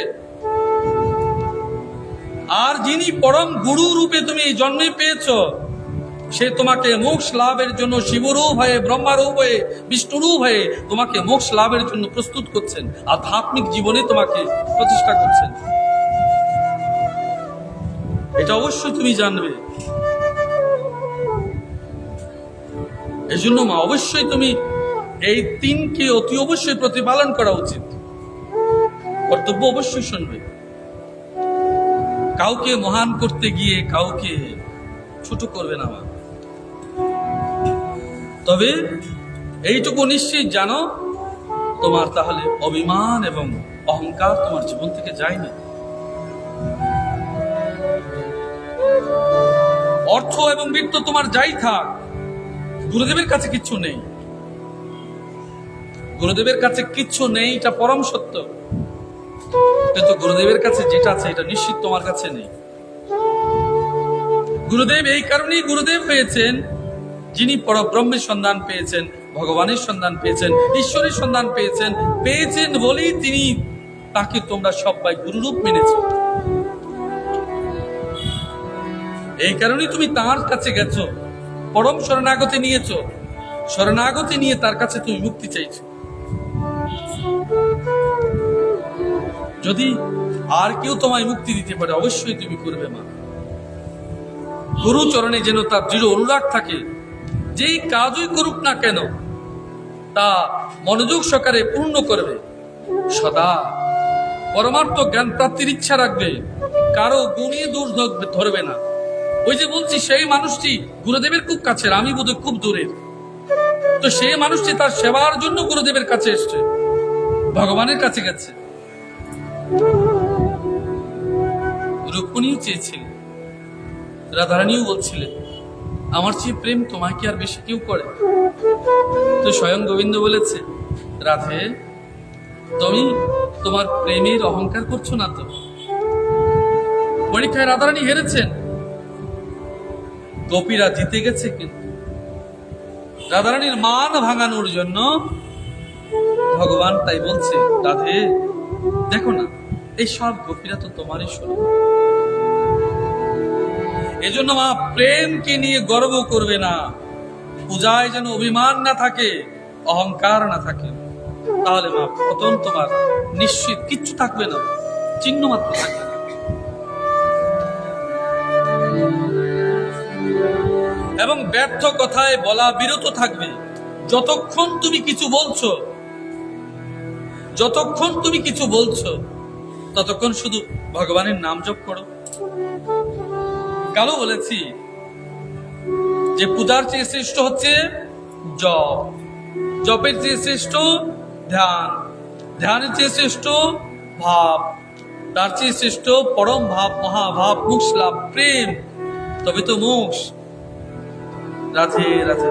আর যিনি পরম গুরু রূপে তুমি এই জন্মে পেয়েছ, সে তোমাকে মোক্ষ লাভের জন্য শিবরূপ হয়ে, ব্রহ্মারূপ হয়ে, বিষ্ণুরূপ হয়ে তোমাকে মোক্ষ লাভের জন্য প্রস্তুত করছেন, আধ্যাত্মিক জীবনে তোমাকে প্রতিষ্ঠা করছেন। এটা অবশ্যই তুমি জানবে। এই জন্য মা, অবশ্যই তুমি এই তিনকে অতি অবশ্যই প্রতিপালন করা উচিত। কর্তব্য অবশ্যই শুনবে। কাউকে মহান করতে গিয়ে কাউকে ছোট করবে না মা। তবে এইটুকু নিশ্চিত জানো, তোমার তাহলে অভিমান এবং অহংকার তোমার জীবন থেকে যায়নি। অর্থ এবং বৃত্ত তোমার যাই থাক, গুরুদেবের কাছে কিচ্ছু নেই। গুরুদেবের কাছে কিচ্ছু নেই, এটা পরম সত্য। কিন্তু গুরুদেবের কাছে যেটা আছে এটা নিশ্চিত তোমার কাছে নেই। গুরুদেব এই কারণেই গুরুদেব হয়েছেন, যিনি পরব্রহ্মের সন্ধান পেয়েছেন, ভগবানের সন্ধান পেয়েছেন, ঈশ্বরের সন্ধান পেয়েছেন বলেই তিনি, তাকে তোমরা সবাই গুরুরূপ মেনেছ। এই কারণেই তুমি তাঁর কাছে গেছো, পরম শরণাগতি নিয়েছ, শরণাগতি নিয়ে তার কাছে তুমি মুক্তি চাইছো। যদি আর কেউ তোমায় মুক্তি দিতে পারে, অবশ্যই তুমি করবে মা। গুরু চরণে যেন তার দৃঢ় অনুরাগ থাকে, যেই কাজই করুক না কেন তা মনোযোগ সহকারে পূর্ণ করবে, সদা পরমার্থ জ্ঞান প্রাপ্তির ইচ্ছা রাখবে, কারো গুণিয়ে দূর ধরবে না। ওই যে বলছি, সেই মানুষটি গুরুদেবের খুব কাছের, আমি বোধহয় খুব দূরের। তো সেই মানুষটি তার সেবার জন্য গুরুদেবের কাছে এসছে, ভগবানের কাছে গেছে। রুক্মিণীও চেয়েছিলেন, রাধারানীও বলছিলেন, আমার চেয়ে প্রেম তোমাকে আর বেশি কেউ করে? তো স্বয়ং গোবিন্দ বলেছে, রাধে, তুমি তোমার প্রেমের অহংকার করছো না তো? পরীক্ষায় রাধারানী হেরেছেন, গোপীরা জিতে গেছে। কিন্তু রাধারানীর মান ভাঙানোর জন্য ভগবান তাই বলছে, রাধে দেখো না, এই সব গোপীরা তো তোমারই স্বরূপ। এজন্য মা, প্রেমকে নিয়ে গর্ব করবে না, পূজায় যেন অভিমান না থাকে, অহংকার না থাকে। তাহলে মা, প্রথম তোমার নিশ্চিত কিচ্ছু থাকবে না, চিহ্ন মাত্র থাকবে না। এবং ব্যর্থ কথায় বলা বিরত থাকবে। যতক্ষণ তুমি কিছু বলছো, যতক্ষণ তুমি কিছু বলছো, ততক্ষণ শুধু ভগবানের নাম জপ করো। কালো বলেছি যে পূজার চেয়ে শ্রেষ্ঠ হচ্ছে জপ, জপের চেয়ে শ্রেষ্ঠ ধ্যান, ধ্যানের চেয়ে শ্রেষ্ঠ ভাব, তার চেয়ে শ্রেষ্ঠ পরম ভাব, মহাভাব, মোক্ষ লাভ, প্রেম, তবে তো মোক্ষ। রাধে রাধে।